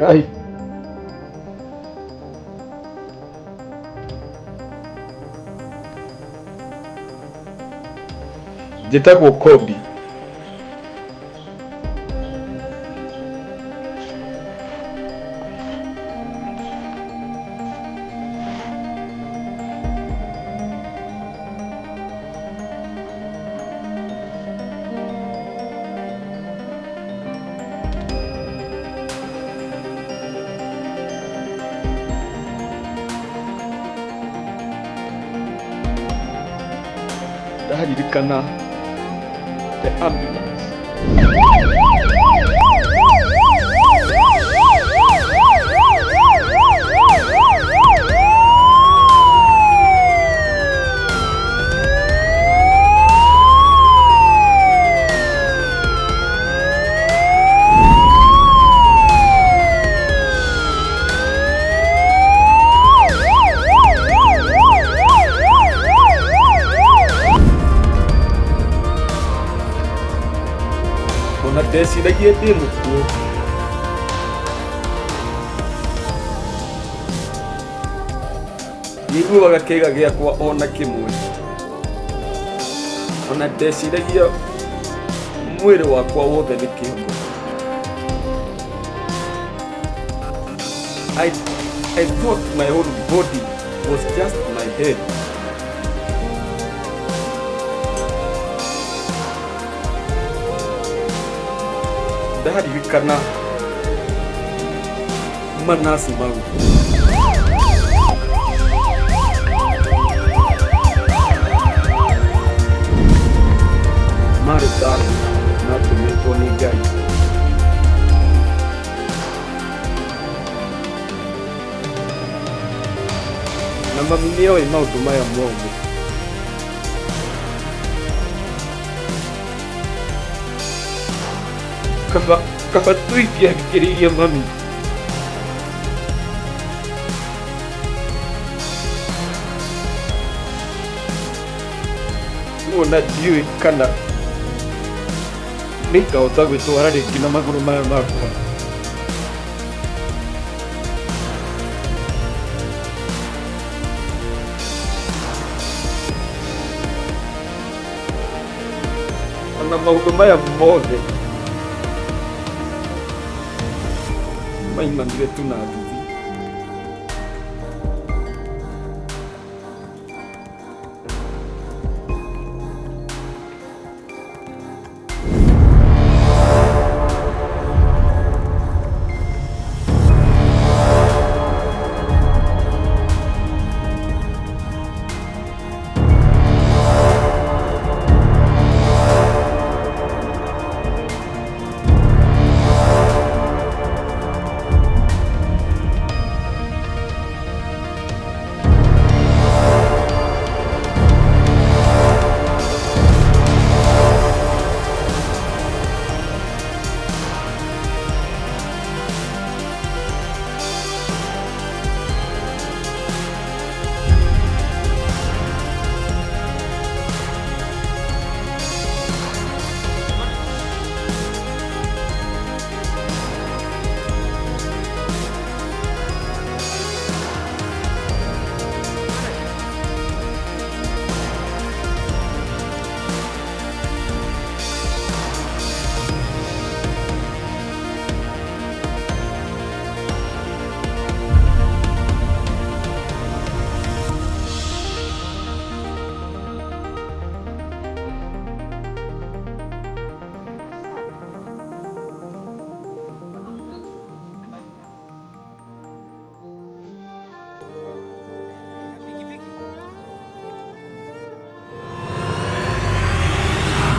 Ai. Njĩtagwo Kobi. Ndaririkana the ambulance. Ndeciragia ndĩ mũkuũ. Ndiiguaga kĩĩga gĩakwa ona kĩmwe. Ona ndeciragia mwĩrĩ wakwa wothe nĩ kĩongo. I thought my whole body was just my head. Ndaririkana manasi mau. Marĩ thani na tũmĩtwo nĩ Ngai. Na mami nĩoĩ maũndũ maya mothe. Kaba tũingĩangĩrĩirie mami. Ona ndiũĩ kana nĩngahota gwĩtwara rĩngĩ na magũrũ maya makwa. Ona maũndũ maya mothe maimanire tu na nduthi.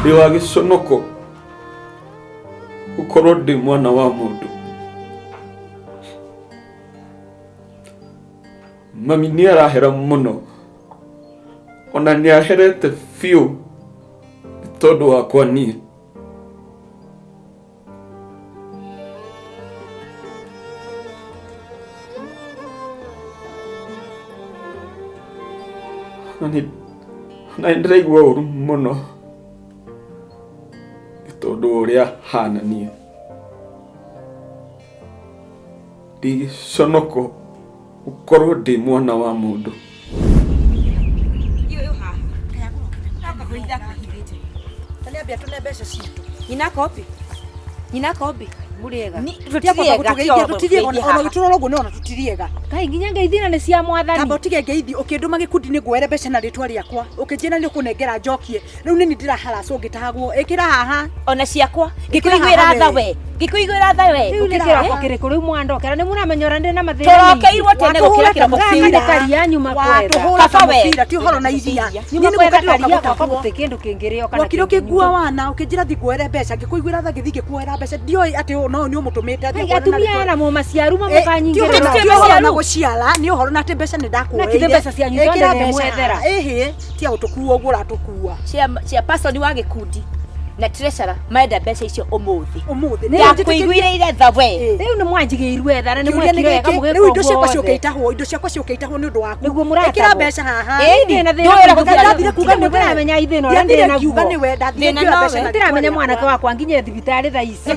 Ndĩ wa gĩconoko gũkorwo ndĩ mwana wa mũndũ. Mami nĩarahera mũno, ona nĩaherete biũ tondũ wakwa niĩ. Na nĩndĩraigua ũũru mũno tondũ ũrĩa hana niĩ. ndigiconoko ukorwo ndi mwana wa mundu. Nyina kopi muriega tutiriega ona gituroro guo ona tutiriega kai nginya ngeithina ni cia mwathani tamba utige ngeithi ukinduma gikundi ni ngwere mbeca na ritwa riakwa ukijena ni kunengera njokie riu ni ndiraharaco ngitagwo ikira haha ona ciakwa ngikuiguira tha we ukikira kiriko riu mwandokera ni munamenyora ndi na mathira torokeirwo tene gukira kira mufira karia nyuma kwetha kaba we ti horo na iria nyuma kwetha karia kwa guti kindu kingirio kana wakiro kigua wana ukijira thi ngwere mbeca ngikuiguira tha githi ngikuera mbeca ndioi ati no ni umutumite athi atumia na mu maciaru mamukanyingirira na guciara ni uhoro na ati mbeca ni ndakuoya na kide mbeca cia nyuto ndene mwethera tia utukuo gura tukua cia pastor wa gikundi na treasurer maenda mbeca icio umuthi ya kuiguire ile thawe riu ni mwanjigirwe thara ni mwekire kamugeko riu indo ciakwa ciukaitahwo ni undu waku niguo murata ikira mbeca haha ndina ndathire kuga ni menya ithino na ndina kuga ni we ndathire kuga mbeca ndiramenya mwanake wakwa nginye thibitari tha ici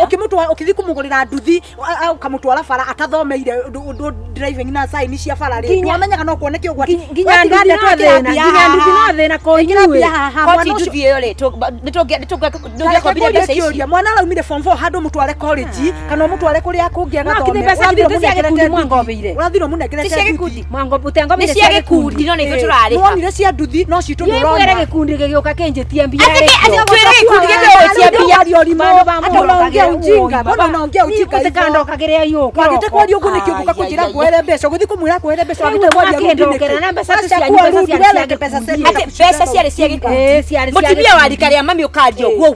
ukimutwa ukithi kumugurira nduthi ukamutwara bara atathomeire driving na sign cia bara ri ndwamenyaga no kuoneke ugwati nginya nduthi no thina ko inyue koti nduthi iyo ri nitungekobire mbeca icio mwana araumire form 4 handu mutware college kana mutware kuria kungia gathome urathiro munegerete gikundi mwango utengo cia gikundi no nithu turari wonire cia nduthi no citu ndurona yeye gikundi gigiuka kenjetia mbia ati twire gikundi gigiuka mbia anaongea ujinga mbona anaongea ujinga utekando kagerea yuko wagite kwari ugu nikiuka kujira kwere mbeca guthi kumwira kwere mbeca wagite kwari ugu ndokera na mbeca cia cia gikundi mutibia warikaria mami ukario guo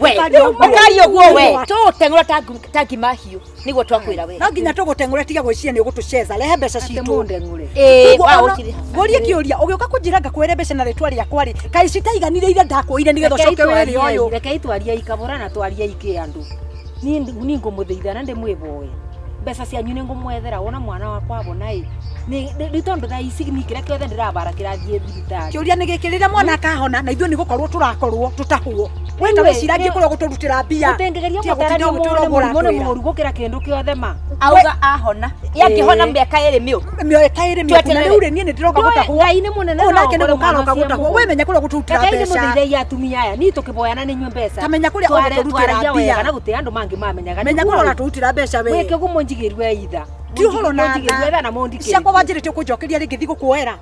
we tutengura tangi mahiu niguo twakwira we no nginya tugutengure tiga gwiciria ni ugutuceza rehe mbeca citu ngorie kiuria ugiuka kujira ngakwere mbeca na ritwa ria kwari kai citaiganire ira ndakuire nigetho coke were oyo reke itwaria ikabura na twaria iki andu ni ngumuthithana ndi mwiboe mbeca cianyu ni ngumwethera wona mwana wakwa abona ni tondu tha ici nikira kiothe ndirabara kirathie thibitari kiuria ni gikirira mwana akahona na ithuĩ ni gukorwo turakorwo tutahwo wenda wiciragie kuria guturutira mbia utengegeria gutarania mũru gukira kindu kiothe ma auga ahona yakihona miaka iri miuku na riu ri nie ni ndiroka gutahwo ngai ni munene na nake ni gukaroka gutahwo we menya kuria guturutira mbeca ngai ni atumia aya ni tukiboyana ni nywe mbeca kamenya kuria guturutira mbia kana guti andu mangi mamenyaga menya kuria guturutira mbeca we weke gumunjigirwe itha ti horo na mondike ciakwa wanjirite kunjokeria ringi thi gukuera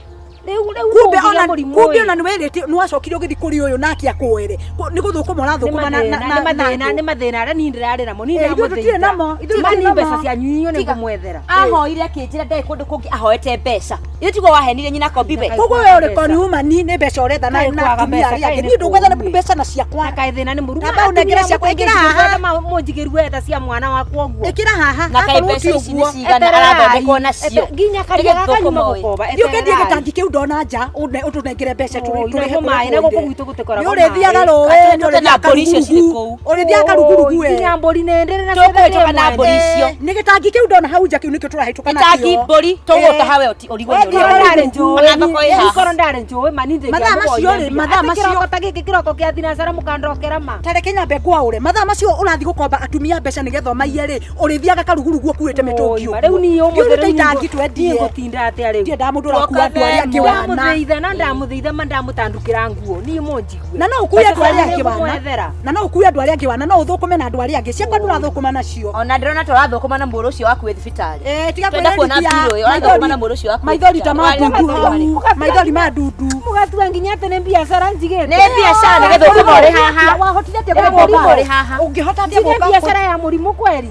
kumbe ona niwerete niwacokire ugithi kuri uyu nake akwere ni guthukuma na thukuma ni mathina aria ni ndirari namo ni ndiramuthira namo ni mbeca cia nyinyo ni kumwethera ahoire akinjira ndai kundu kungi ahoete mbeca itigo wahenire nyina kombibe koguo we uri koni umani ni mbeca uretha na atumia aria ni ndugwetha mbeca na ciakwa kai thina ni muru aba unengera ciakwa ikira haha munjigirwe ta cia mwana wakwa guo ikira haha na kai mbeca ici ni cigana arathondekwo nacio nginya karia gakanyuma gukoba yukendie gitangi kiu ndona nja utunengere mbeca turihe mai na guku gwitu gutekoragwo uri thiaga rowe na polisi ciri kuu uri thiaga rugurugu we nginya mburi nendere na tukwetoka na mburi icio ni gitangi kiu ndona hau nja kiu nikio turahituka nakio gitangi mburi tuguta hawe origwe ndare ndare njuwe maninde mathaa macio ta giki kiroko kia thinacara mukandokera ma tareke nyambe kwaure mathaa macio urathi gukomba atumia mbeca nigetha maiye ri uri thiaga karugurugu kuite mitungi riu ni umutheri itangi twendie gutinda atia riu ndia ndamudura kuwa andu aria kiwana ndamuthitha na ndamuthitha mandamutandukira nguo ni munjigwe na no ukuya andu aria kiwana na no ukuya andu aria kiwana no uthukume na andu aria angi ciakwa ndurathukuma nacio ona ndirona turathukuma na mburu ucio waku thibitari tiga kuona mbiro yo urathukuma na mburu ucio waku maithori ta madudu maithori madudu mugatua nginya tene biacara njigete ne biacara nigethukumo ri haha wahotithia tia murimu ri haha ungihota atia guka biacara ya murimu kweri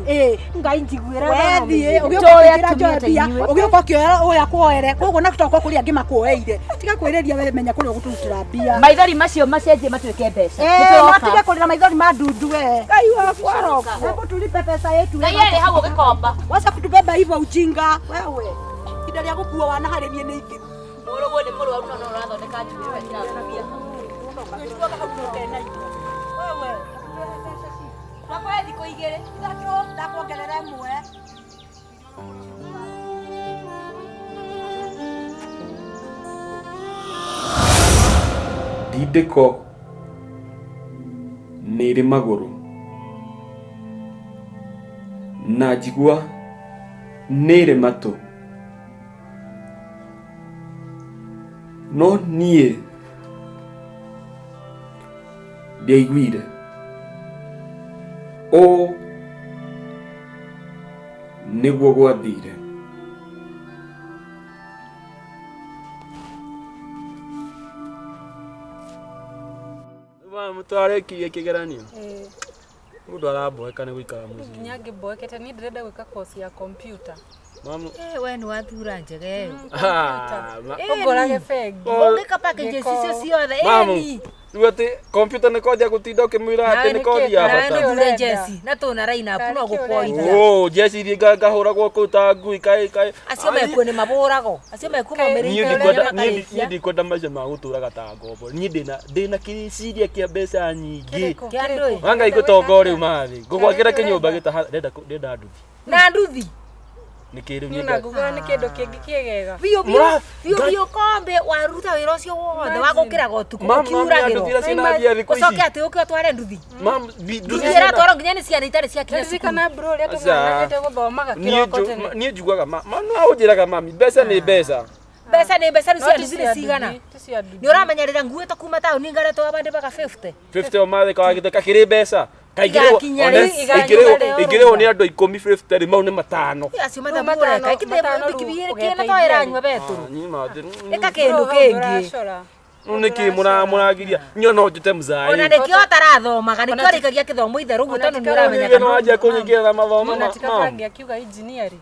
ngai njiguira wethi ugioka njobia ugioka kioera uya kuoere koguo na tutokwa kuri angi makuoeire tiga kwiriria we menya kuri guturutira mbia maithori macio macenjie matuike mbeca tiga kurira maithori madudu we ngai wakwa roka hebu tulipe pesa yetu ngai eri hau ugikomba wacha kutubeba hivyo ujinga wewe indo ria gukua wana hari nie ni ithiru murugo ni murwaru no urathondeka njuri wekira mbia wewe nakwa thiko igiri ndakuongerera imwe ndindiko niri maguru na njigua nere matu no nie ndiaiguire o niguo gwathire. Mutware kigeranio mundu araboeka ni guikara muciĩ nyange boekete ni ndirenda gwika course ya computer. Mamu we ni wathura njega iyo Ogorage bengi ungika package cicio ciothe eni Ruati computer ni koja gutinda ukimwira ati ni koja ya bata. Jesse na tuna line up no gukoitha. Oh, Jesse ringa ngahuragwo kuta ngui kai. Acio mekuo ni maburago. Acio mekuo mamerite. Ni ndikwenda maisha ma guturaga ta ngombo. Ni ndina kiriciria kia mbeca nyingi. Wanga igutongo riu mathi. Ngugwakira kinyumba gita ndenda nduthi. Na nduthi. Nikiru nyina ngugura ni kindu kingi kiegega. Bio kombe waruta wira ucio wothe wagukira gotuku kiuragiro. Ucoke ati ukio tware nduthi. Mam nduthi ira twaro nginya ni ciana itari cia kinya cukuru. Kana bro ria tumwanagite guthomaga kiroko tene. Nie njugaga no ahujiraga mami mbeca ni mbeca. Mbeca ni mbeca cia nduthi ni cigana. Ni uramenyerera nguite kuma tauni ngaretwo abande baka 50. 50 o mathe kawagite kakiri mbeca. Igire oni andu 10 ri mau ni matano. Acio mathabura kaikite bikibire kina toeranywa beturu. Eka kindu kingi. Niki muragiria nyo no njute muzai. Ona nikio atarathomaga nikio arikagia kithomo itheru gutono ni uramenya kana. No aje kunyigira mathomo. Natikabangia kiuga engineering.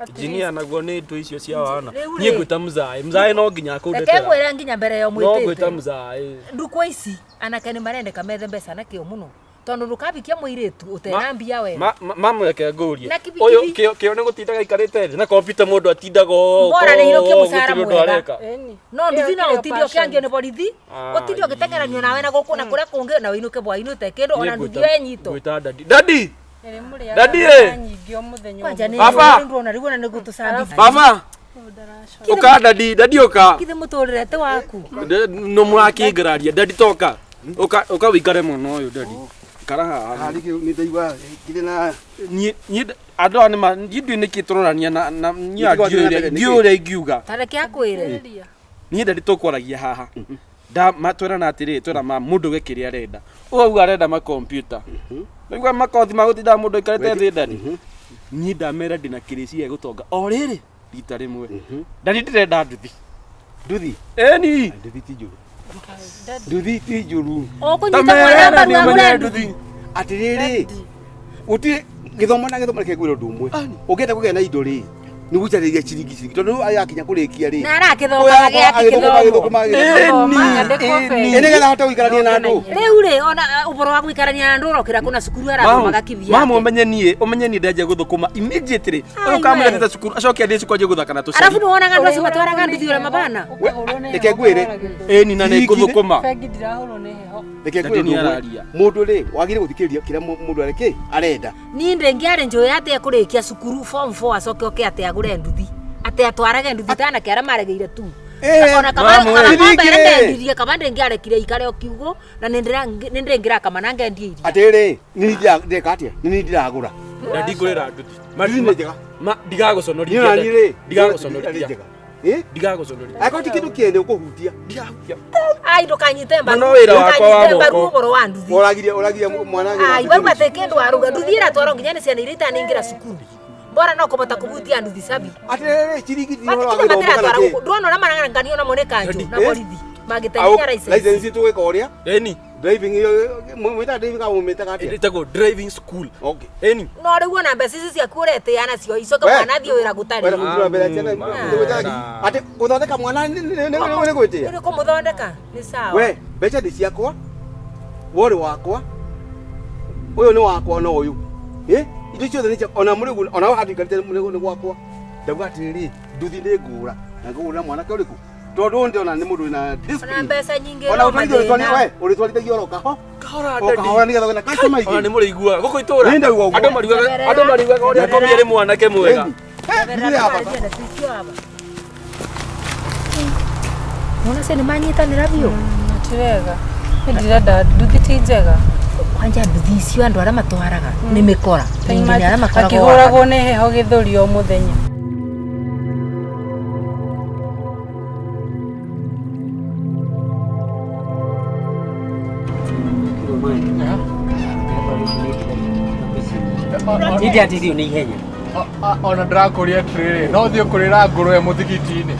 Engineer naguo ni ndu icio cia wana. Nie gwita muzai no nginya kundete. Tekegwira nginya mbere yo mwitete. No gwita muzai. Ndukwa ici anake ni marendeka methe mbeca nakio muno. Tondu rukabikia muiritu utena mbia we mamu yake nguria uyu kio ni gutindaga ikarite thi na computer mundu atindago bora ni hirokie musara mwega no nduthi no utindio kiangio ni borithi utindio gitengeranio nawe na guku na kuria kungi na winuke bwainu te kindu ona nduthi we nyito gwita dadi baba ndona rigona ni gutusambi baba uka dadi uka kithe muturire te waku no murakingararia dadi toka uka wikare muno uyu dadi karaha hariki ni ndaigua kirina ni andu ani ma ndu ni kiturania na ngiure ngiuga tareke akwire ni ndari tukwaragia haha da matwera na atiri twera ma mundu gekiria renda ugu arenda ma computer ngwa makothi magutinda mundu ikarete thi ndani ni ndamera ndina kirisia gutonga o riri rita rimwe ndani ndirenda nduthi eni nduthi tiju nduthi tijuru okunyita mwana mwana nduthi atiriri uti githomo ke gwiro ndumwe ugenda kugena indo ri ni gucariria ciringi tondu ayakinya kurikia ri na arakithoma githoma ene getha hota guikarania na andu riu ri ona uboro wa guikarania na andu urokira kuna cukuru arathomaga kivia mama umenye ni ndaje guthukuma immediately uyu kamera ndita cukuru acokia ndi cukuru guthaka na tuciri arafu ni wonaga andu acio matwaraga nduthi ura mabana reke ngwire ni na ni guthukuma bengi ndirahurwo ni heho reke ngwire mundu ri wagire guthikiriria kira mundu areke arenda ni ndengiare njoya ate kurikia cukuru form 4 acoke oke ate agure nduthi ate atwarage nduthi tana kiara maregeire tu ona kama ndengiarekire ikare okiugo na nindrengira kama nangendie iria atiri ni ndeka atia ni ndiragura ndadi ngurira nduthi marine njega ndigaguconoria ndigaguconoria akoti kindu kiene ukuhutia ai ndukanyite mbaru no wira wakwa wa moko uboro wa nduthi oragiria mwana ai bau matekendo aruga nduthi ira twaro nginya ni ciana irita ningira cukuru bora no kubota kubutia nduthi sabi atiriri ciringi ndiro ndona ora marangania na mone kanju na borithi magitenya license tu weka oria eni driving yo mwita driving ka umeta kati itago driving school okay eni no riu ona mbeca ici cia kurete yana cio icoka mwana thio wira gutari ati guthondeka mwana ni gwitia ni kumuthondeka ni sawa we mbeca ni ciakwa wori wakwa uyu ni wakwa no uyu indo ciothe ni ona muri ona wa hatikarite ni gwakwa ndauga atiriri nduthi ni ngura na ngura mwana ke uriku tondu ndiona ni mundu na discipline ona mbeca nyingi ona uri twalithagia oroka ho kahora ni getha na customer ona ni muri igua guku itura andu mariugaga uria komiere mwanake mwega Mwana se ni manyitanira bio natirega ndirenda nduthi ti njega kwanja nduthi icio andu aria matwaraga ni mikora nginya aria makoragwo akihuragwo ni heho githuri o muthenya Nidi atirio ni ihenya. Ona ndirakuria atiriri no thio kurira ngurwe muthigiti-ini.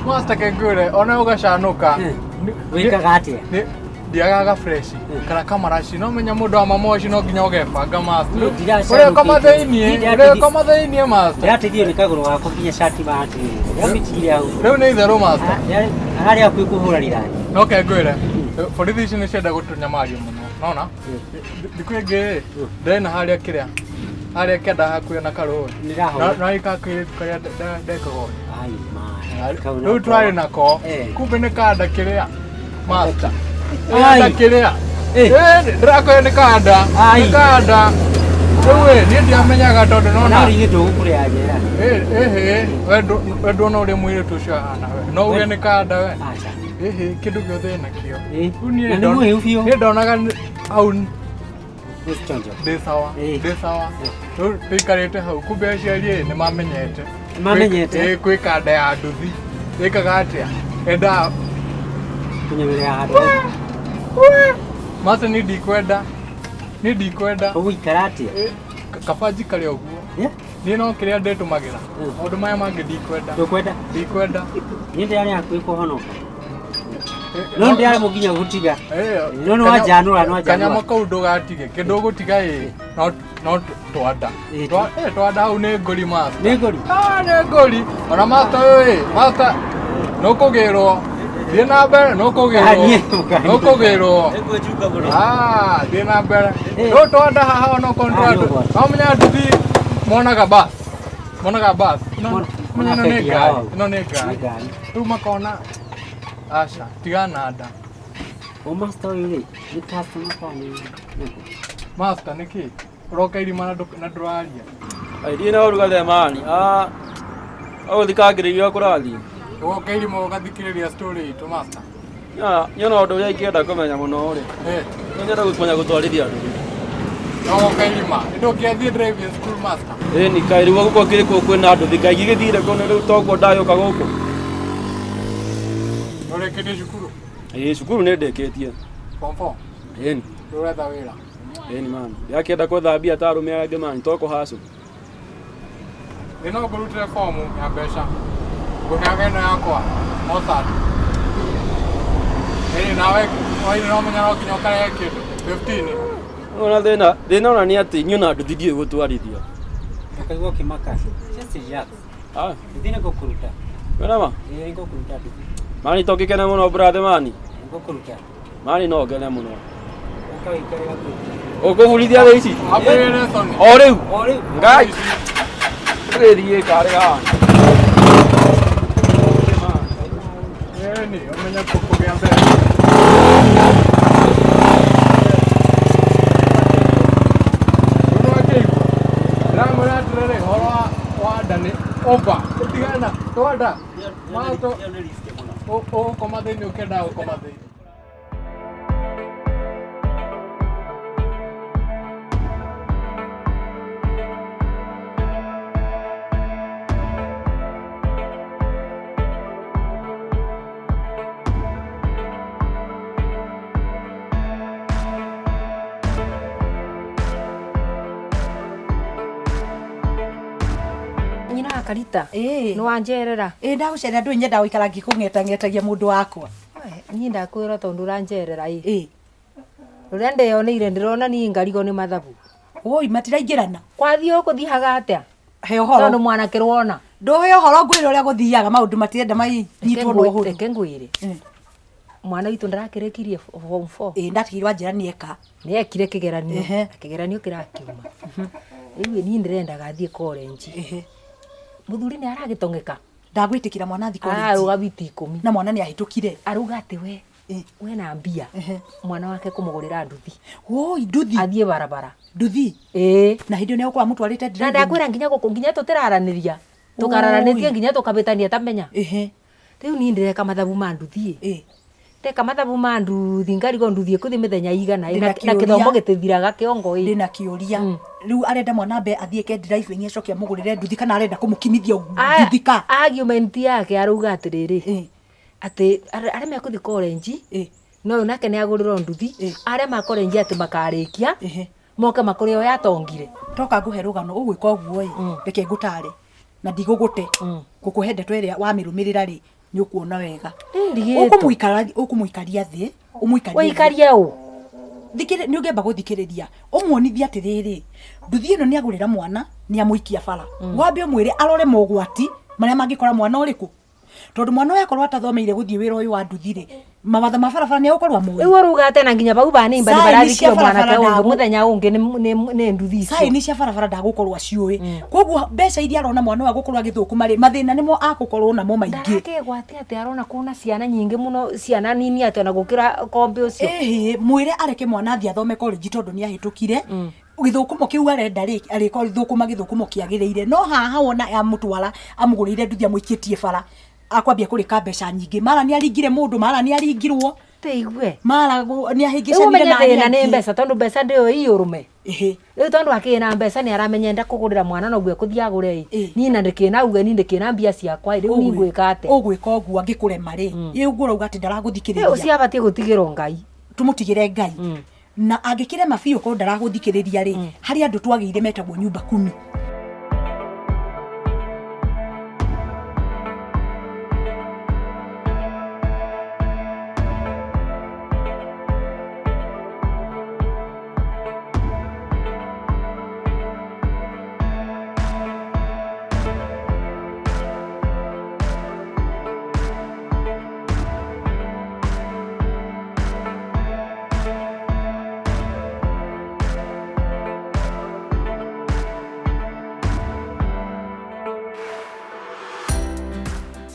Master KAGURE ona ugacanuka. Wikaga atia? Ndiagaga fresh kana kamaraci no menya mundu wa mamoci no nginya ugebanga master. Ure kama thĩinĩ master. Ndirateithio ni kaguru wako nginya shati batiriri. Yamitire au. Riu ni itherũ master. Hari akwi kuhura rirani. No KAGURE borithi ici nĩ cienda gũtunyamaria mũno nona thikũ ĩngĩ ndĩna harĩa kĩrĩa harĩa kĩanda hakuhĩ na karũĩ na ikakĩrĩtu karĩa ndekagwo rĩu twarĩ nako kumbe nĩ kanda kĩrĩa master kanda kĩrĩa ndĩrakoya nĩ kanda rĩu niĩ ndiamenyaga tondũ nona ndũgũkũrĩa njera we nduona ũrĩa mũirĩtu ũcio ahana we no uge nĩ kanda we kindu giothe nakio niĩ ndonaga hau ndĩ sawa tũikarĩte hau kumbe aciari nĩ mamenyete kwĩ kanda ya nduthi ĩkaga atĩa enda kunyemelea handũ master nĩ ndikwenda ũgũikara atĩa kabanji karĩa ũguo niĩ no kĩrĩa ndĩtũmagĩra maũndũ maya mangĩ ndikwenda niĩ ndĩarĩ hakuhĩ kũhonoka no ndĩarĩ mũnginya gũtiga no wajanũra kanyama kau ndũgatige kĩndũ ũgũtiga no twanda hau nĩ ngũri master nĩ ngũri ona master nũkũgĩrwo thiĩ na mbere nũkũgĩrwo thiĩ na mbere no twanda haha onokorwo nĩ no menya nduthi monaga bus menya ĩno nĩ ngari rĩu makona aca tigana nda master ũyũ rĩ nĩ customer kwani master nĩkĩ ũroka irima na ndũraria Airie na ũruga mani ũthikagĩrĩria kũrathiĩ ũgoka irima ũgathikĩrĩria story itũ master nyona ũndũ ũrĩa ingĩenda kũmenya mũno rĩ nyenda kũmenya gũtwarithia andũ ũgoka irima ndũngĩathiĩ driving school master ĩni kaĩ rĩu gũkorwo kĩrĩ kũu kwĩna andũ thika igĩthire kũu rĩu toguo ndagĩũka gũkũ ũrĩkĩtie cukuru cukuru nĩ ndĩkĩtie form 4 ĩni ũretha wĩra ĩni mani yakĩenda gwĩthambia ta arũme arĩa angĩ mani toko hacu ĩ no ngũrutĩre fomu ya mbeca ngũheaga ĩno yakwa Mossad nawe no menya no nginya ũkarehe kĩndũ 15 thĩna ona nĩ atĩ nyona nduthi ndiũĩ gũtwarithia ũkaigua ũkĩmaka just relax nduthi nĩ ngũkũruta wĩnama ngũkũruta nduthi mani tokĩkene mũno brother mani ngũkũruta mani no ngene mũno ũkawĩikarĩra ũkũbundithia thaa ici o rĩu ngai tũgĩthiĩ Karega ũmenya kũgĩa mbere ndĩramwĩra atĩrĩrĩ ũhoro wa nda nĩ over ũtigana twanda ũgũkoma thĩinĩ ũkĩendaga gũkoma thĩinĩ Nyina Karita nĩ wanjerera ndagũcerera ndũĩ nyenda gũikara ngĩkũng'etang'etagia mũndũ wakwa niĩ ndakwĩra tondũ ũranjerera rũrĩa ndeyoneire ndĩrona niĩ ngarigo nĩ mathabu oi matiraingĩrana kwathiĩ ũkũthiaga atĩa he ũhoro tondũ mwanake rwona ndũhe ũhoro ngwĩre ũrĩa gũthiaga maũndũ matirenda manyitwo na ũhũthũ reke ngwĩre mwana witũ ndarakĩrĩkirie form 4 ndatigirwo njĩra nĩekire kĩgeranio kĩrakiuma rĩu niĩ ndĩrendaga athiĩ college muthuri nĩ aragĩtong'eka ndagwĩtĩkĩra mwana thikũ arũga biti 10 na mwana nĩ ahĩtũkire arauga atĩ we na mbia mwana wake kũmũgũrĩra nduthi nduthi athiĩ barabara nduthi na hĩndĩ ĩyo nĩ ũgũkorwo mũtwarĩte na ndakwĩra nginya tũtĩraranĩria tũkararanĩtie nginya tũkabĩtania tamenya rĩu niĩ ndĩreka mathabu ma nduthi teka mathabu mandu thingari go nduthie kuthi mithenya igana na kithomo gitithiraga kiongo ndina kiuria riu arenda mwana be athieke driving acokia mugurire nduthi kana arenda kumukimithia nduthika argument yake aruga atiriri ati aria mekuthi college no nake ni aguriro nduthi aria ma college ati makarikia moka makurio yatongire toka nguhe rugano ugwika uguo reke ngutare na ndigugute gukuhende tweria wa mirumirira ri nyukuona wega ukumuikaria thi umuikaria u thikire ni ungeba guthikiriria umwonithia atiriri nduthi ino ni agurira mwana ni amuikia bara wambe mwire arore mogwati maria mangikora mwana uriku tondu mwana uyu akorwo atathomeire guthie wira uyu wa nduthi ri mawatho ma barabara ni ukorwa moyo iwe ruga tena nginya bau bani mbani barathikira mwana ke ungi muthenya ungi ni nduthi icio sai ni cia barabara ndagukorwa ciui koguo mbeca iria arona mwana wa gukorwa githukuma ri mathina nimo agukorwo namo maingi ndakegwati ati arona kuna ciana nyingi muno ciana nini ati ona gukira kombe ucio mwire areke mwana athia thome college tondu ni ahitukire githukumo kiu arenda ri ariko githukuma githukumo kiagiriire no haha wona ya mutwala amugurire nduthi amuikitie bara akwambia kurika mbeca nyingi mara ni aringire mundu mara ni aringirwo teigwe mara ni ahingicanire na ni mbeca tondu mbeca ndio iurume riu tondu akina mbeca ni aramenyenda kugurira mwana no gwe kuthia agure ni na ndikina uge ni ndikina mbia ciakwa riu ni ngwika ate ugwika uguo angikurema ri iu ngurauga ati ndaraguthikiriria ucio abatie gutigirwo Ngai tumutigire Ngai na angikire mabio ko ndaraguthikiriria ri hari andu twagiire metagwo nyumba 10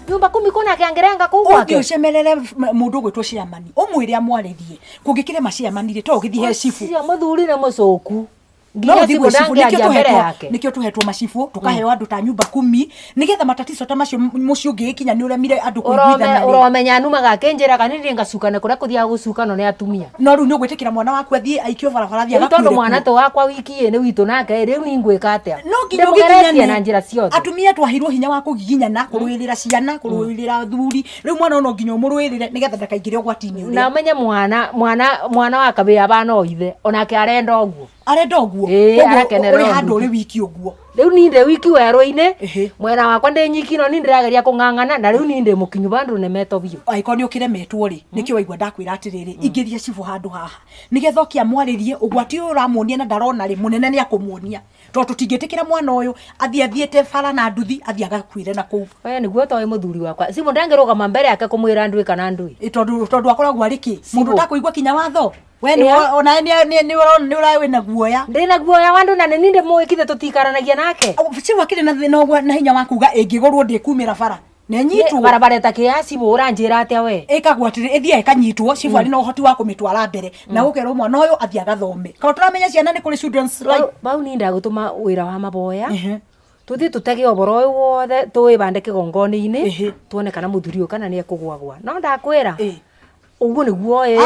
nyumba 10 kuna kiangerenga kuwa ke ucemerere mundu gwitwo ciamani umwire amwarithie kungikire maciamanire to githie he cifu cia muthuri na mucoku nginya siku nikio tuhetwo macifu tukaheo andu ta nyumba 10 nigetha matatizo ta macio mucio ngikinya ni uremire andu kuiguithana uromenya numa gakenjera kanini ngacukana kuria kuthia gucukano ni atumia no riu ni ugwitikira mwana waku athie aikio barabara thia gakwire tondu mwana to wakwa wiki ni witu nake riu ni ngwika atia no nginya ugikinya na njira ciothe atumia twahirwo hinya wa kugiginyana kuruirira ciana kuruirira thuri riu mwana no nginya umurwirire nigetha ndakaingire ugwatini na umenye mwana wa kabia bana oithe onake arenda oguo uri handu uri wiki uguo riu ni nde wiki werũ-ini mwena wakwa ndi nyiki no ni ndirageria kung'ang'ana na riu ni ndi mukinyu bandu nemeto biu aiko ni ukiremetwo ri nikio waigua ndakwira atiriri ingiria cifu handu haha nigetha kia mwaririe ugwati uramuonia na ndarona ri munene ni akumuonia to tutingitikira mwana uyu athiete bara na nduthi athiaga kwire na kuu aya niguo toy muthuri wakwa simo ndangiruga mbere yake kumwira ndui kana ndui tondu akoragwo ariki mundu takuigua kinya watho we ona ni urawe na guoya ndina guoya wandu na ninde muikithe tutikaranagia nake ci wakire na thina ogwa na hinya wakuga ingigorwo ndikumira bara nenyitwo barabara ta kiasi bora njira atia we ikagwatire ithia ikanyitwo cibari na uhoti wa kumitwara mbere na gukerwo mwana uyu athiaga thome kana turamenya ciana ni kuri children's right bau ni ndagutuma wira wa maboya tuthi tutege oboro uyu wothe tuibande kigongoni-ini tuone kana muthuri kana ni ekugwagwa no ndakwira uguo niguo ni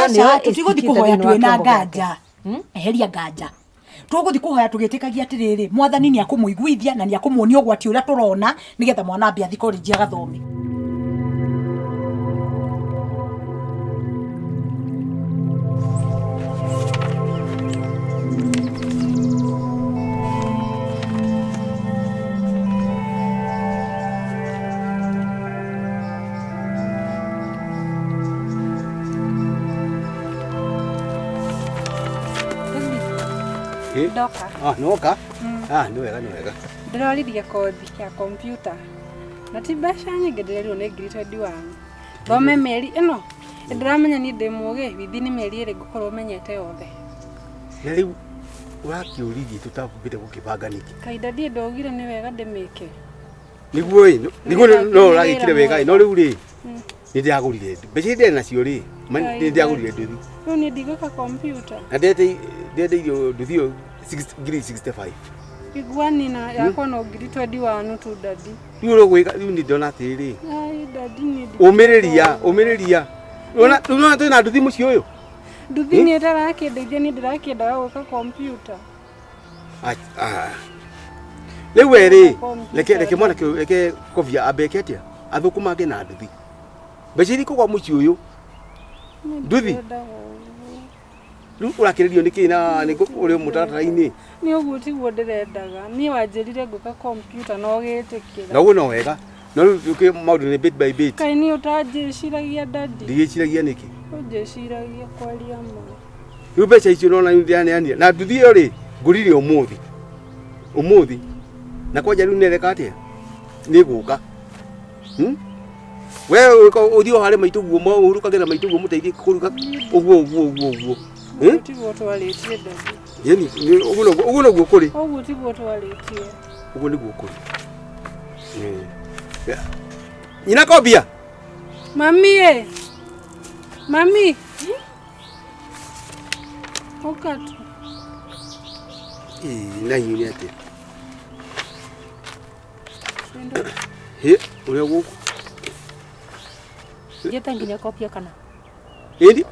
tutigothi kuhoya twina nganja eheria nganja tuguthi kuhoya tugitikagia atiriri mwathani ni akumuiguithia na ni akumuonia ugwati uria turona nigetha mwana ambia thi college agathome Doka. Noka? Ni wega. Ndĩroririe kothi ya kompyuta. Na ti mbeca nyingĩ ndĩrerirwo nĩ ngiri 21. Thome mĩeri ĩno. Ndĩramenya ni ndĩ mũgĩ within mĩeri ĩrĩ ngũkorwo menyete yothe. Na rĩu ũrakiũririe tũtabũthire gũkĩbanga nĩkĩ? Kahinda ndiĩ ndogire nĩ wega ndĩmĩke. Niguo no ũragĩkire wega no rĩu rĩ nĩ ndĩagũrire mbeca ndĩ nacio rĩ nĩ ndĩagũrire nduthi. Rĩu nĩ ndigũka kompyuta. Na ndĩenderio nduthi ĩyo 65. Igwani na yakwa no ngiri 21 tu dadi. Rĩu ũragwĩka rĩu nĩ ndona atĩrĩ. Ai dadi ni. Ũmĩrĩria Una tu na nduthi mucio uyu. Nduthi ni ndarakĩndeithia ni ndĩrakĩendaga gũka kompiuta. Rĩu rĩ reke mwana reke kobia ambeke atia athukumange na nduthi. Mbeca irĩkũ kwa mucio uyu? Nduthi. Rĩu ũrakĩrĩrio nĩkĩ na nĩ ũrĩ mũtaratara-inĩ? Nĩ ũguo tiguo ndĩrendaga. Niĩ wanjĩrire ngũka kompiuta no gĩtĩkĩra. Na ũguo no wega. No rĩu maũndũ nĩ bit by bit. Kaĩ niĩ ũtanjĩciragia dadi. Ndigĩciragia nĩkĩ? Ũnjĩciragia kwaria ma. Rĩu mbeca icio no nĩanĩa. Na nduthi ĩyo rĩ ngũrire ũmũthĩ. Ũmũthĩ. Na kwanja rĩu nĩreka atĩa? Nĩ gũka. We ũthiĩ harĩ maitũguo ũrukagĩra maitũguo mũteithie kũruga ũguo. Tiguo twarĩtie dadi. Yani ũguo nĩguo kũrĩ. Ũguo tiguo twarĩtie. Ũguo nĩguo kũrĩ. Nyina kobia. Mami. Mami. Okatu. Na yuni ate. Ule gũkũ. Ngĩte nginya kopia kana. Ĩni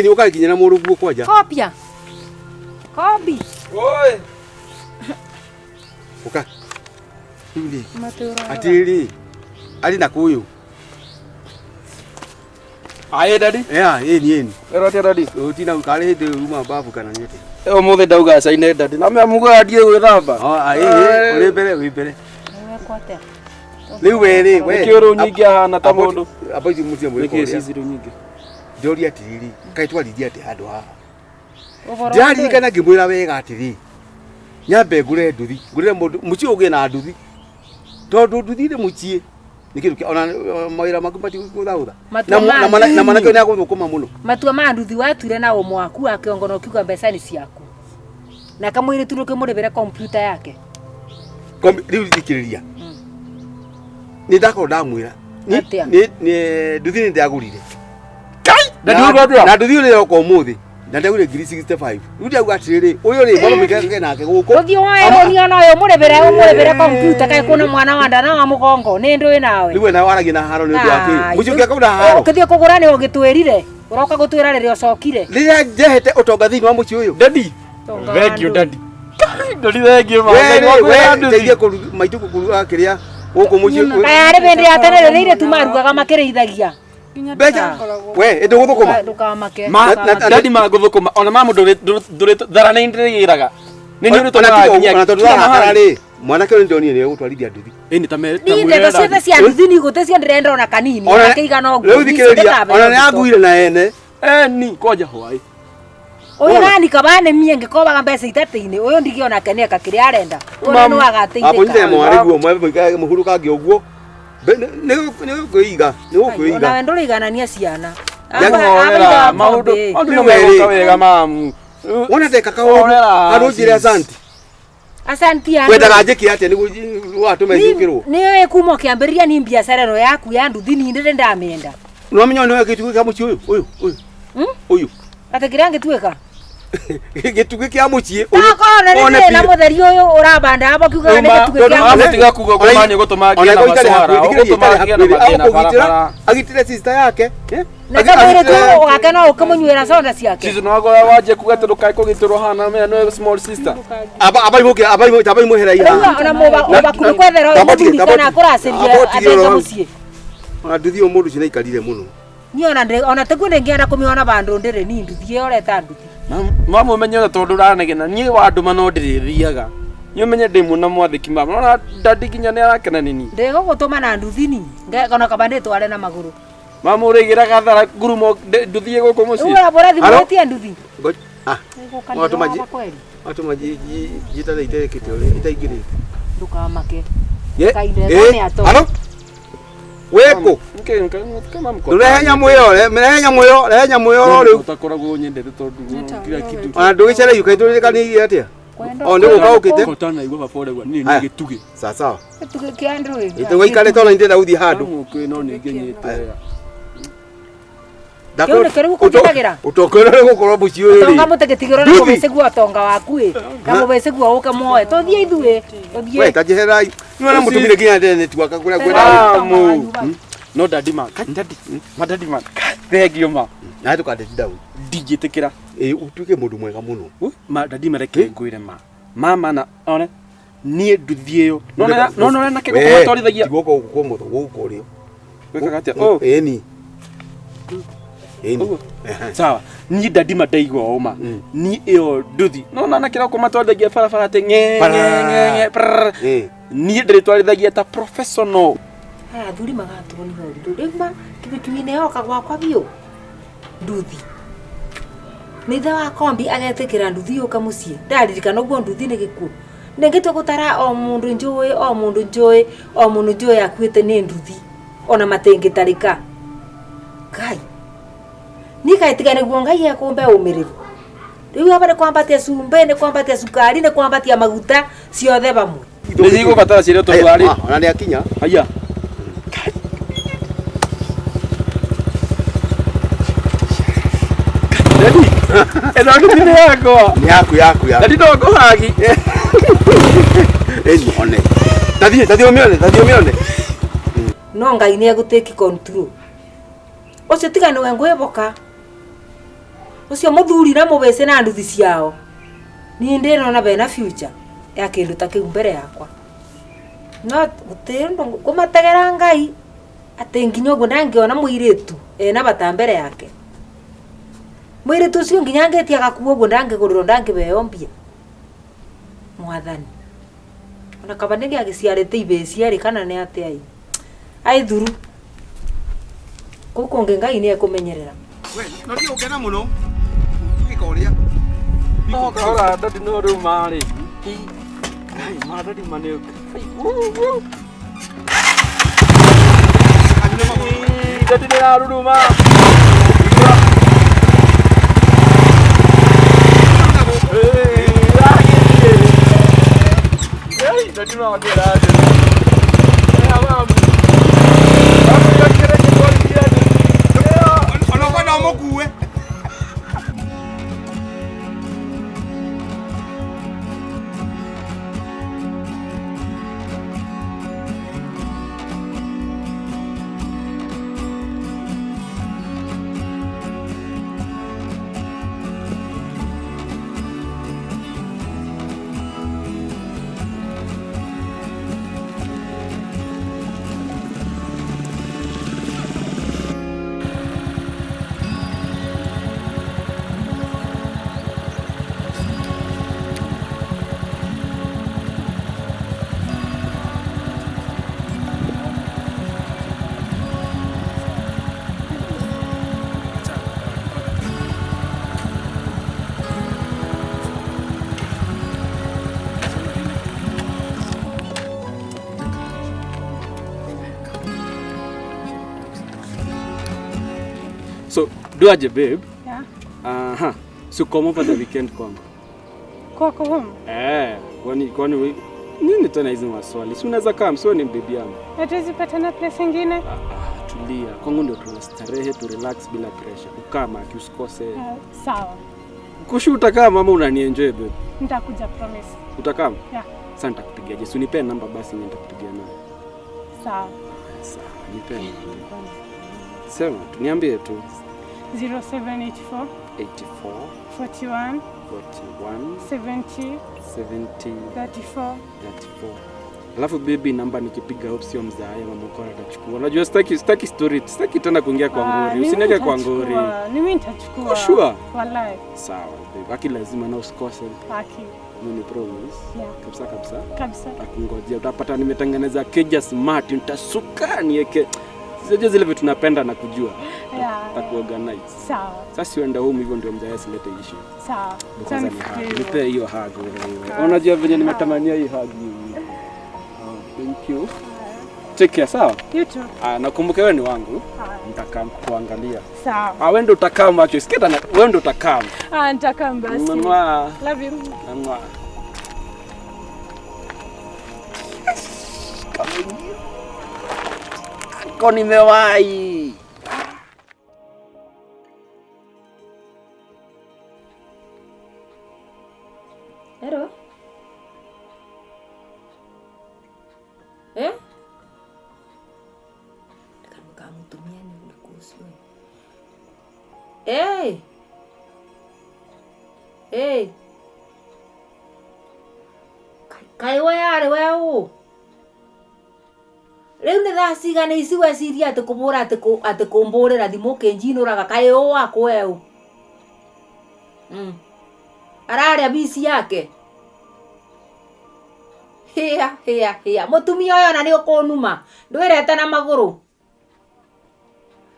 ũkakinya na mũrũ guo kwanja. Kopia. Kobi. Oi. Uka. Indi. Matura. Atiri. Ali na kũyũ. Aye daddy. Ĩni. Erote daddy. Utina ukale hĩndĩ uma babu kana nyete. Ũmũthĩ ndauga caine daddy. Na memuga ndie gwĩthamba. Ũrĩ mbere wĩ mbere. Wewe kwate. Rĩu we Kĩũrũ nyingĩ ahana ta mũndũ. Apa ici mũtia mwĩko. Nĩkĩ cicirũ nyingĩ. Ndori atiri. Kaĩ twarithia atĩ handũ haha. Ndaririkana ngĩmwĩra wega atĩrĩ. Nyambe ngũre nduthi. Ngũrĩre mũndũ mũciĩ ũgĩe na nduthi. Tondũ nduthi nĩ mũciĩ. Nĩ kĩndũ ona mawĩra maku mati gũthaũtha. Na manake nĩ agũthũkũma mũno. Matua ma nduthi watuire na ũmwe waku wa kĩongo na ũkiuga mbeca nĩ ciaku. Na kamwĩrĩ tu ũkĩmũrĩhĩra kompyuta yake. Rĩu thikĩrĩria. Nĩ ndakorwo ndamwĩra. Nĩ nduthi nĩ ndĩagũrire. Na nduthi ũrĩa yoka ũmũthĩ. Na ndagũrire 65. Rĩu ndauga atĩrĩrĩ, ũyũ rĩ mwana mũikare nake gũkũ. Ũthiĩ woe niona ũyũ mũrĩhĩre kompyuta kaĩ kuna mwana wa ndana wa mũgongo nĩ ndũĩ nawe. Rĩu na waragia na haro nĩ ũndũ wa kĩ. Mũciĩ ũngĩaka una haro. Ũkĩthiĩ kũgũra nĩ ũgĩtwĩrire. Ũroka gũtwĩra rĩrĩa ũcokire. Rĩrĩa njehete ũtonga thĩinĩ wa mũciĩ ũyũ. Daddy. Thank you daddy. Ndori thank you mama. Ndeithia maitũ kũruga kĩrĩa gũkũ mũciĩ. Arĩ bende ya tene rĩrĩa tumarugaga makĩrĩithagia. Beja. We ndũgũthũkũma. Ndũkamake. Daddy magũthũkũma. Ona mamu ndũrĩ thara nĩ ndĩrĩraga. Nĩ nĩ ũrĩtũmaga nginya. Ona tondũ thara rĩ. Mwanake ũyũ ndonire nĩ egũtwarithia nduthi. Ĩni ta meri. Ni ndeto ciothe cia nduthi ni gũte cia ndĩrenda ona kanini. Akĩigana ũguo. Rĩu thikĩrĩria. Ona nĩ aguire na ene. Ni koja hwai. Ũyũ nani kabane mie ngĩkobaga mbeca itatĩ-inĩ. Ũyũ ndigĩona keneka kĩrĩa arenda. Ũyũ nĩ wagateithĩka. Hapo nje mwarĩ guo mwĩkaga mũhurukange ũguo. Nĩ gũkũiga. Ona ndũrĩiganania ciana. Maũndũ nĩ wega wega mamu. Wona ndeka kaũndũ. Arũnjire asante. Asante ya. Wendaga njĩke atĩa nĩguo watũme njũkĩrwo. Nĩ kuma ũkĩambĩrĩria ni biacara ĩno yaku ya nduthi ni ndĩrĩ ndamĩenda. Nĩwamenya nĩ gĩtugĩ kĩa mũciĩ ũyũ. Atĩ kĩrĩa ngĩtuĩka. Gĩtugĩ kĩa mũciĩ ũyũ. Ona na mũtheri ũyũ ũrabanda hapo kiuga nĩ gĩtugĩ kĩa mũciĩ. Tiga kuga gũmanye gũtũma nginya na maswara. Gũtũma agitire sister yake. Na kamwĩrĩ tu wake no ũkĩmũnyuĩra soda ciake. Sisi no agora waje kuga atĩ ndũkae kũgitĩrwo hana mena no small sister. Abaimũkĩra ihaha. Ona mũbakuru kwethera ũyũ kana kũracĩria atenga mũciĩ. Ona nduthi ũyũ mũndũ ũcio nĩaikarire mũno. Ni ona teguo ndĩngĩenda kũmĩona bandũ ndĩrĩ ni nduthi ĩyo ũreta nduthi. Mamu menye tondũ ũranegena niĩ wa ndũma no ndĩrĩthiaga. Niĩ menye ndĩ mũna mwathĩki mama. Ona dadi nginya nĩ arakena nini. Ndĩgũgũtũma na nduthi ni. Ngona kaba ndĩtware na magũrũ. Mamu ũrĩgĩra gathara ngurumo nduthi gũkũ mũciĩ. Ũra bora thimũtie nduthi. Atuma jitara iterekete ũrĩa itaingĩrĩte. Ndũkamake. Halo? Weko. Rehe nyamũ ĩyo rĩu. Utakoragwo nyendete tondũ kila kitu. Ona ndũgĩcere yuka itũrĩkanĩirie atĩa? O nĩ gũka ũkĩte. Kotana igua bafore gwa nini gĩtugĩ. Sawa. Gĩtugĩ kĩa ndũĩ. Itũgĩikare tondũ nĩ ndĩrenda gũthiĩ handũ. No nĩ ngĩnyĩte. Utokorere gũkorwo mũciĩ ũyũ rĩ. Tonga mũtegĩtigĩrwo na mũbĩcĩgu atonga waku ĩ. Na mũbĩcĩgu ũke muoe. Tũthiĩ ithuĩ. We tajeherai. Nĩ wona mũtumire nginya ndene tuaka kũrĩa kwenda. No daddy man. Daddy man. Thank you ma. Na tukandeti down. Ndigitikira. Utuike mundu mwega muno. Ma daddy mareke ngwire ma. Mama na one nie nduthi yo. No na kego kumatwarithagia. Tigoko kukomotho guko rio. Weka gatia. Oh. Eni. Sawa. Ni daddy madaigwa oma. Ni eo nduthi. No na kego kumatwarithagia farafara te nge. Ni ndiritwarithagia ta professional. Ha thuri magatoni hori. Rĩma kĩbĩkinyine yoka gwakwa biũ. Nduthi. Nitha wa kombi agetekera nduthi yoka muciĩ. Ndaririkana ũguo nduthi nĩ gĩkuũ. Nĩngĩtwe gũtara o mũndũ njũĩ akuĩte nĩ nduthi. Ona matĩngĩtarĩka. Ngai. Nikaitiga nĩguo Ngai ekũmbe ũmĩrĩru. Rĩu hapa nĩ kwambatia cumbe, nĩ kwambatia cukari, nĩ kwambatia maguta ciothe bamwe. Nĩcigo batara ciĩrĩ tũtwari. Ona nĩ akinya. Aya. Daddy, eno nduthi yakwa. Ni yaku. Daddy ndo hagi. Eni one. Daddy umione. No Ngai nĩ egũtake control. Ũcio tiga nĩwe ngwĩboka. Ũcio mũthuri na mũbece na nduthi ciao. Ni ndĩrona bena future ya kĩndũ ta kĩu mbere yakwa. No gũtĩndo kũmategera Ngai atĩ nginya ũguo ndangĩona mũirĩtu ena bata mbere yake. Mũirĩtu ũcio nginya angĩtia gakuo ũguo ndangĩgũrĩrwo ndangĩbeo mbia. Mwathani. Ona kaba nĩgĩ agĩciarĩte ibeci arĩ kana nĩ atĩ ai thuru. Gũkũ Ngai nĩ ekũmenyerera. We, no ndio ũkena mũno. Gĩkoria. No kahora daddy no rĩu marĩ. Ai ma daddy manĩ. Daddy nĩ aruruma. Daddy no agera. So, do aje babe? Yeah. So come over the weekend kwangu. Kwako home? Kwani nini tena hizi maswali? Si unaweza kama sio ni baby yangu. Hatuwezi patana place nyingine? Tulia. Kwangu ndio tunastarehe, tu relax bila pressure. Ukama usikose. Sawa. Kushuta kama mama unanienjoy babe. Nitakuja promise. Utakama? Yeah. Sasa nitakupigia. Je, unipe namba basi nitakupigia nayo. Sawa. Sawa, nipe. Sema, niambie tu. 0784 41 70 34. Alafu baby namba nikipiga option mzaaya mama ukora atachukua. Unajua sitaki story, sitaki tena kuingia kwa ngori. Usineke kwa ngori. Mimi nitachukua. Sure. Wallahi. Sawa baby. Haki lazima na usikose. Haki. Mimi promise. Yeah. Kabisa. Nakungojea utapata nimetengeneza keja smart, nitasuka niweke. Sije zile vitu tunapenda na kujua. Yeah. Takuorganize. Sawa. Sasa uenda home hivyo ndio mzaaya silete issue. Sawa. Nipe hiyo hug. Unajua venye nimetamania hii hug. Thank you. Take care, sawa? You too. Nakumbuka wewe ni wangu. Nitakaa kuangalia. Sawa. Wewe ndio utakaa macho. Sikia na wewe ndio utakaa. Nitakaa basi. Mwa. Love you. Mwa. Kwa nimewahi. Hello? mutumia ni uriku ucio. Eh. Eh. Kai we are we u. Riu ni thaa cigana ici weciria ati kubura ati kumburira thimu kinjinuraga kai u wakwe u. Araria bisi yake. Hia. Mutumia uyo na ni ukunuma. Ndwirete na maguru.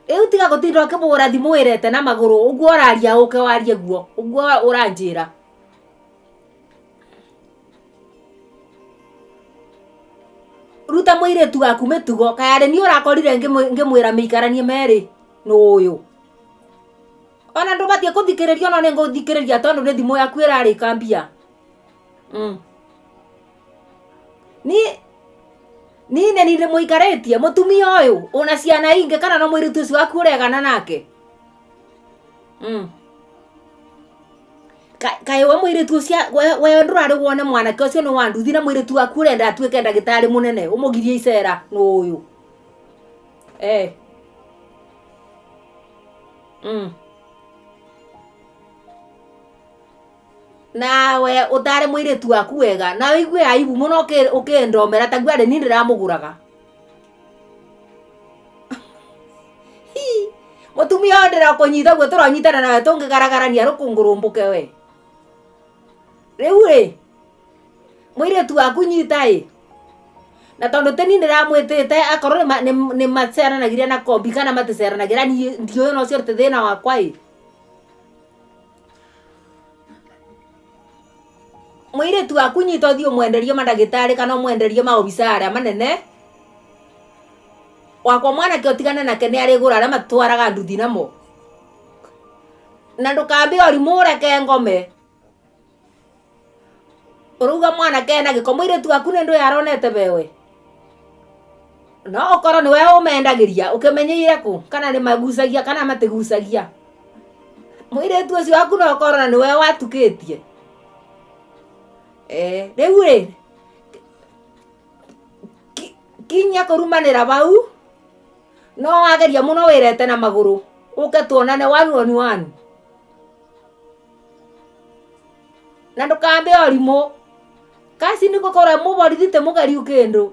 Riu tiga gutinda ukibura thimu wirete na maguru. Uguo araria uke warie guo. Uguo uranjira. Ruta muiretu waku mitugo kaya ni urakorire ngimwira miikaranie meri no uyu. Ona ndubatie kuthikiriria no ningo thikiriria tondu ni thimu yaku irari kambia. Ni nire muikaritie mutumia uyu una ciana inge kana no muiretu ucio waku uregana nake. Kai we muiretu ucio we ndurari wone mwana ke ucio no wanduthi na muiretu waku urenda atuike ndagitari munene umugirie icera no uyu. Na we utare muiretu waku wega na wigue aibu muno ukindomera ta gware ni ndiramuguraga. Mutumia ndira kunyitha gwe turanyitana nawe tungigaragara rukungurumbuke we. Riu ri muiretu waku nyita na tondu teni ndiramwitite akorwo ni maceranagiria na kombi kana maticeranagira ni ndio no cio thina wakwa muiretu waku nyita thio mwenderio mandagitari kana mwenderio maobisa aria manene wakwa mwana ke otigana nake ni ari gura aria matwaraga nduthi namo na ndukambe orimure ke ngome uruga mwana ke na giko muiretu waku ni ndu yaronete bewe no okoro ni we umendagiria ukimenyeire ku kana ni magucagia kana matigucagia muiretu ucio waku no okoro na ni we watukitie riu ri kinya kurumanira bau no ageria muno wirete na maguru uke tuonane one na ndukambe orimo kasi ni gukora muborithite mugari ukindu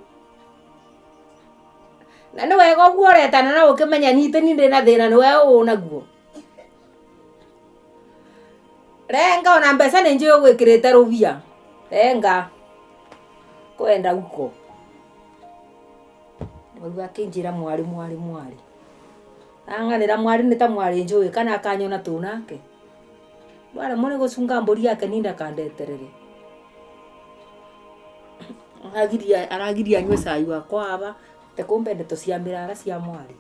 na ni wega uguo retana na ukimenya nite ni ndina thina ni we unaguo renga ona mbeca ni njio gwikirite rubia renga kwenda uko Wauga kinjira mwari anganira mwari ni ta mwari njui kana akanyona tu nake wala mone gucunga mburi yake ninda kandeterere aragiria nywe cai wakwa aba te kumbe ndeto cia mirara cia mwari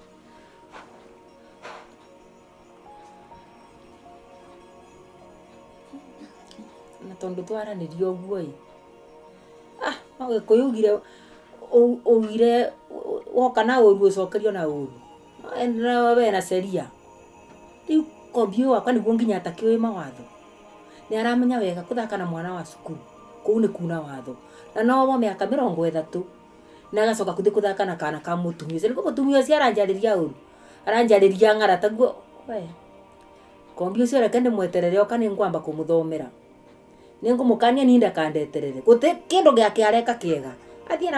na tondu twaranirio guo no gekuyugire ugire woka na uru ucokerio na uru na we na seria riu kombio wakwa niguo nginya atakiwe mawatho ni aramenya wega kuthaka na mwana wa cukuru kuu ni kuna watho na no wa miaka 30 na agacoka kuthi kuthaka na kana ka mutumia ciri mutumia cia aranjariria ngara taguo we kombio cio reke ndimweterere oka ni ngwamba kumuthomera ni ngumukania ninda kandeterere gute kindu giake areka kiega athie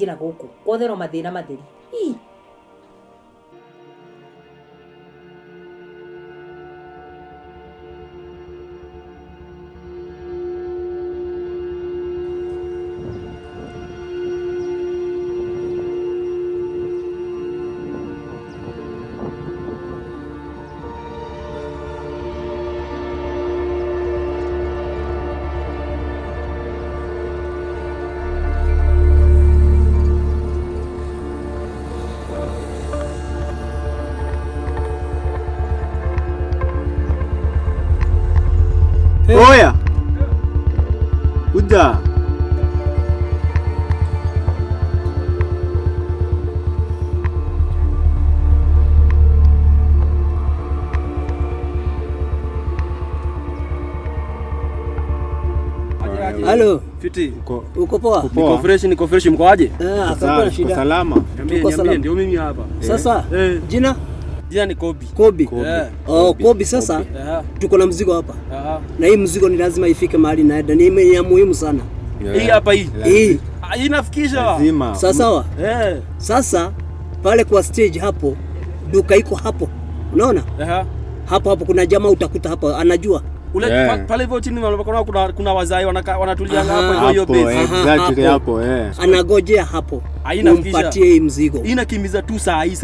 na guku kothero mathina matheri Oya. Uda. Halo. Fiti. Uko poa? Niko fresh mkoaje? Hakuna shida. Salama. Niambie ndio mimi hapa. Sasa jina? Jina ni Kobi. Kobi sasa. Tuko na mzigo hapa. Na hii mzigo ni lazima ifike mahali naenda. Ni ya muhimu sana. Hii hapa hii. Hii inafikisha. Lazima. Sawa. Sasa pale kwa stage hapo duka iko hapo. Unaona? Hapo kuna jamaa utakuta hapo anajua. Ule pale hivyo chini kuna wazai wanatulia hapo hiyo base. Exactly hapo Anagojea hapo. Umpatie hii mzigo. Inakimiza tu saa hii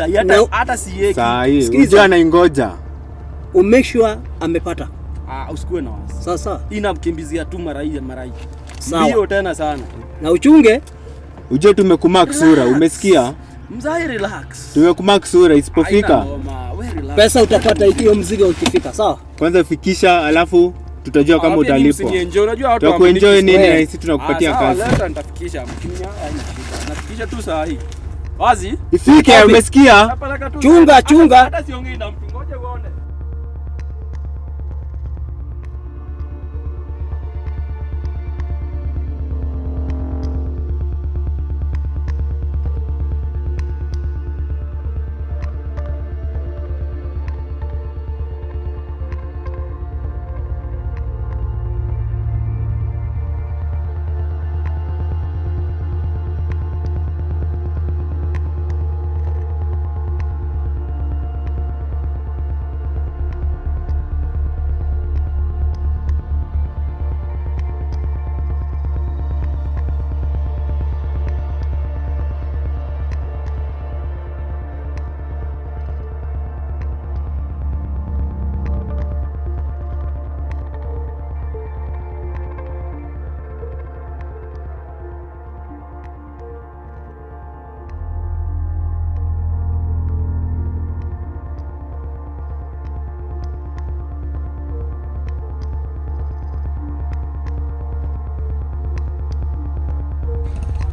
hata sieki. Saa hii. Unajua anaingoja. Make sure amepata. Usikue na wasi. Sasa inamkimbizia tu mara hii. Sawa. Ndio tena sana. Na uchunge. Uje tumekumark sura, umesikia? Mzai relax. Tumekumark sura isipofika. Pesa utapata hiyo mzigo ukifika, sawa? Kwanza fikisha alafu tutajua kama utalipwa. Unajua watu kuenjoy nini na sisi tunakupatia kazi. Leo nitafikisha mkinya nafikisha tu saa hii. Wazi? Ifike, umesikia? Chunga. Hata siongei na mtu. Ngoja uone.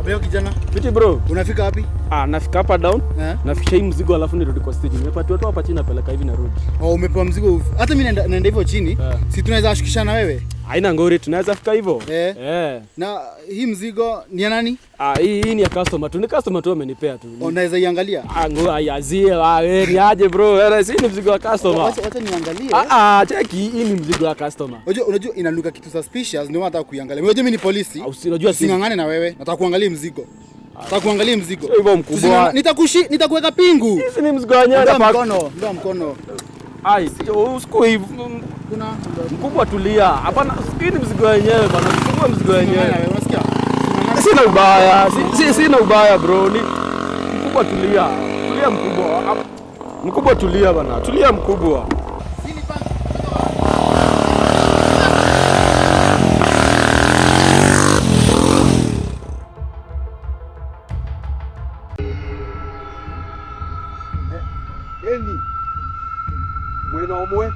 Leo kijana. Fiti bro. Unafika wapi? Nafika hapa down. Nafikisha hii mzigo alafu nirudi kwa stage. Nimepatiwa tu hapa chini napeleka hivi na road. Umepewa mzigo. Hata mimi naenda hivyo chini. Si tunaweza shukishana wewe? Haina ngori, tunaweza fika hivyo. Na hii mzigo ni ya nani? Hii ni ya customer tu. Ni customer tu amenipea tu. Unaweza iangalia? Asiye, ni aje bro. Hii ni mzigo wa customer. Wacha niangalie. Cheki, hii ni mzigo wa customer. Unajua inanuka kitu suspicious ndio nataka kuiangalia. Unajua mimi ni polisi. Unajua singangane na wewe. Nataka kuangalia mzigo. Sio hivyo mkubwa. Nitakuweka pingu. Hizi ni mzigo wenyewe hapa. Mkono. Usiku hivi. Kuna mkubwa tulia. Hapana, hii ni mzigo wenyewe bana. Mkubwa mzigo wenyewe. Unasikia? Sina ubaya bro. Ni mkubwa tulia. Tulia mkubwa. Mkubwa tulia bana. Tulia mkubwa. Mwena omwe.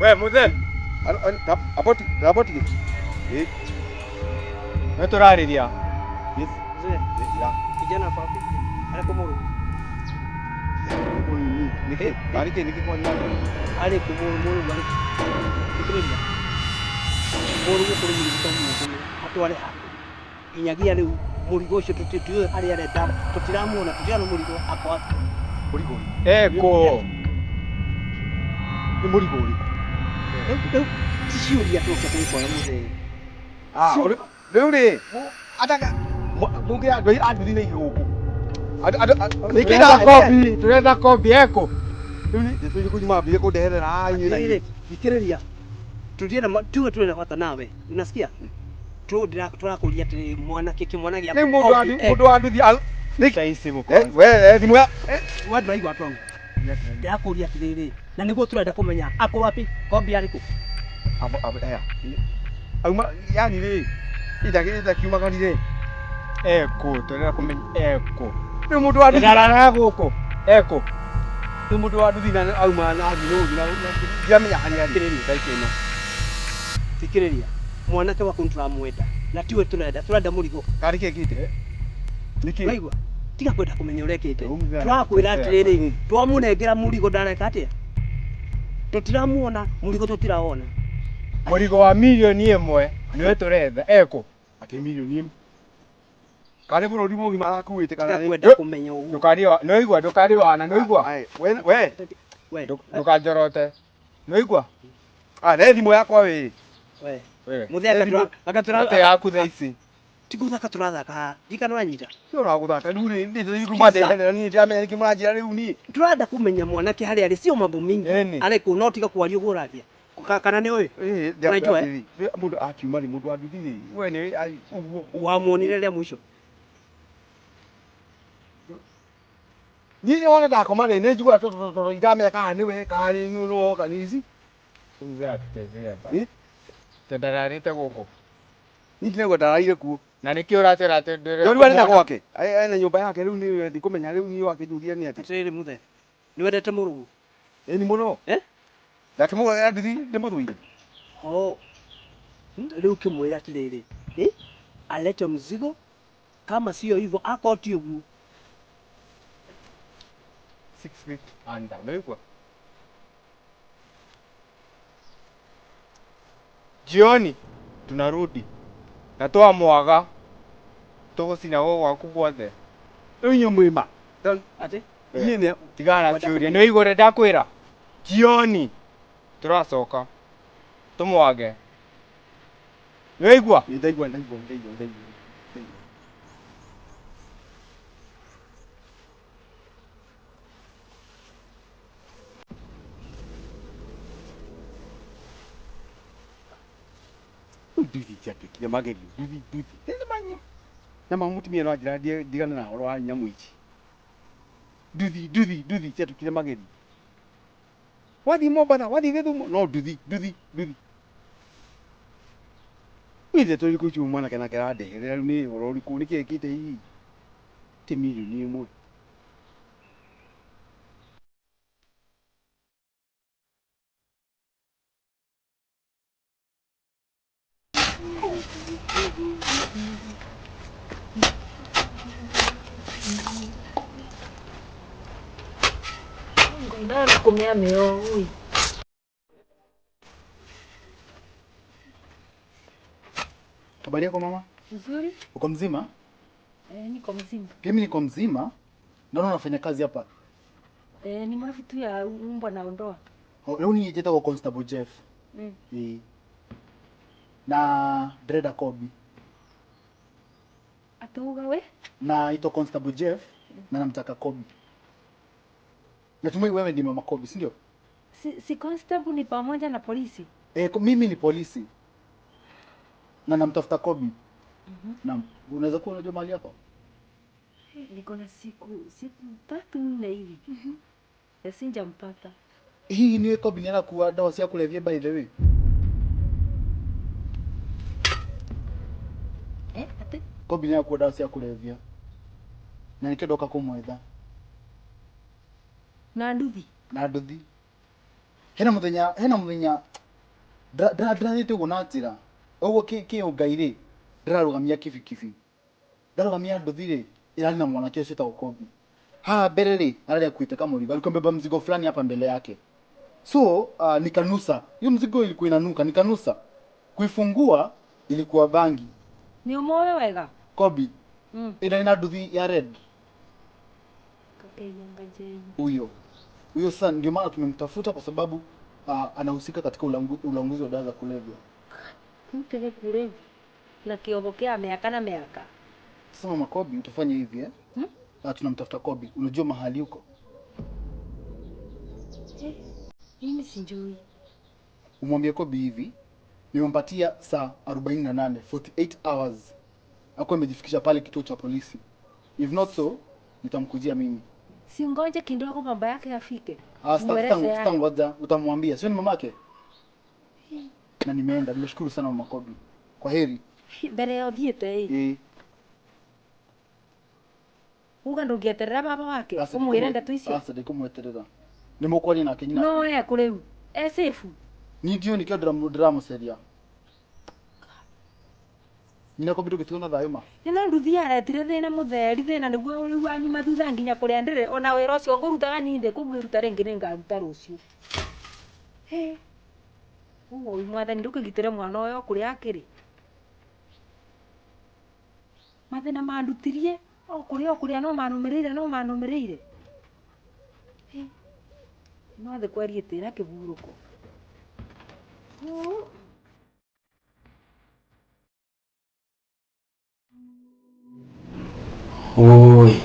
Wewe mzee. Rapoti. Metorariria. Yes. Kijana papi. Anakomoro. Niki kwa nani? Ale kumoro bali. Tikirilla. Moro ko kuri mutamu. Atwale inyagia riu murigo ucio tutitue ari arenda tutiramuona tutiano murigo akwa Murigo. Eko. Ni murigo uri. Tishiuria toka kwa mzee. Leo ni ataka mungia ndoi anduthi nei huku. Turenda kopi eko. Leo ni tuji kunyuma bile kuderera Nyina. Fikiriria. Tutiena tuwe hata nawe. Unasikia? Turakuria ati mwanake kimwanage. Ni mundu anduthi Saisi muko. Wewe thimu ya watu aigwa tongo. Ndirakuria atiriri na niguo turenda kumenya ako wapi kombi ariku. Auma yani ri ida kiumaganire. Eko, turenda kumenya eko. Ni mundu anduthi. Ndarara guko. Eko. Ni mundu anduthi na auma na thino na ndiramenya hanya Fikiriria saikeno. Fikiriria. Mwanake wako nturamwenda na tiwe turenda murigo. Karike kite. Niki. Waigwa. tiga kwenda kumenya urekete twakwira atiriri twamunengera murigo ndareka atia tutiramuona murigo tutiraona Murigo wa milioni 1 niwe turetha eko ati milioni 1 kale bro ndimo ngima akuite kana kwenda kumenya uguo ndukario noigwa ndukario ana noigwa we ndukanjorote noigwa ne thimo yakwa we mutheka ate yaku thaa ici tiguthaka turathaka ndikano anyita sio na guthaka ndure ndi rumate ni jamenya kimwanjira riu ni turenda kumenya mwanake hari ari sio mambo mingi ariko no tiga kwario guraria kana ni oy mundu akiuma ni mundu anduthiri we ni wamuonire ria mwisho ni wona ndakoma ni njugura toto iramenya kana ni we kana ni no kanisi tendararite guku ni ndego ndaraire ku na nikio uratera tendere yo ni gwake na nyumba yake riu ni ndikumenya riu ni wake nduria ni ati atiri muthe ni wendete murugu ni muno ndake mugo ya ndithi ndi muthuire riu kimwira atiriri alete mzigo kama sio hivyo akoti uguo 6 feet under noigwa jioni tunarudi natoa mwaga tugocina gwaku guothe inyo mwima ati ni tigana ciuria noigure ndakwira jioni turacoka tumwage noigwa ndaigwa nduthi ciatuĩkire mageri nduthi tĩmanya na mamutumia no njĩra ndigana na ũhoro wa nyamũ ici nduthi ciatuĩkire mageri wathiĩ Mombatha wathiĩ Gĩthumo no nduthi wĩte tũrĩkũ icio mwanake nake arandeherera rĩu nĩ ũhoro ũrĩkũ nĩkĩ ĩkĩte hihi ti milioni 1 Ngoja kumea meo ui. Habari yako mama? Nzuri? Uko mzima? Niko mzima. Mimi niko mzima. Naona unafanya kazi hapa. Ni mwafi tu ya mbwa na ondoa. Leo nilijeta kwa Constable Jeff. Na Dreda Kobi. Atuga we? Na ito Constable Jeff na namtaka Kobi. Natumai wewe ndi mama Kobi, si ndio? Si constable ni pamoja na polisi. Mimi ni polisi. Na namtafuta Kobi. Na unaweza kuwa unajua mahali hapo? Niko na siku 3 hivi. Sinjampata. Hii ni Kobi ni anakuwa dawa ya kulevya by the way. Ate? Kobi ni anakuwa dawa ya kulevya. Na nikidoka kumwetha. Na nduthi. Hena muthenya ndrathite gunatira uguo ki ungaire ndirarugamia kibikibi ndarugamia nduthire irani na mwanake ucio ta Kobi mbere ri ararĩa kuite kamurigo alikuwa mbeba mzigo fulani hapa mbele yake so nikanusa hiyo mzigo ilikuwa inanuka nikanusa kuifungua ilikuwa bangi ni umoe wega Kobi ina nduthi ya red huyo sana ndio maana tumemtafuta kwa sababu anahusika katika ulanguzi wa dawa za kulevya. Mtege kulevya. Na kiobokea miaka na miaka. Sasa mama Kobi utafanya hivi tunamtafuta Kobi. Unajua mahali huko? Mimi sijui. Umwambie Kobi hivi. Nimempatia saa 48 hours. Hakuwa amejifikisha pale kituo cha polisi. If not so, nitamkujia mimi. Si ngoje kidogo mambo yake yafike. Ngoja utamwambia. Sio ni mamake? Na nimeenda. Nimeshukuru sana mama Kobi. Kwa heri. Mbere ya thiete Uga ndungieterera baba wake. Umwire ndeto icio. Sasa ndikumweterera. Nimukwani nake nyina. No kule. Safe. Ni ndio nikio ndiramuceria. Nyina kombi tugitiona thayo ma. Nyina nduthi aretire thina mutheri thina niguo riu anyuma thutha nginya kuria ndire ona wira ucio ngurutaga ninde kugiruta ringi ningaruta rucio. Uyu mwathani ndukigitire mwana uyu kuria akiri. Mathina mandutirie okuria no manumirire. No the kwari tira kiburuko. Oi.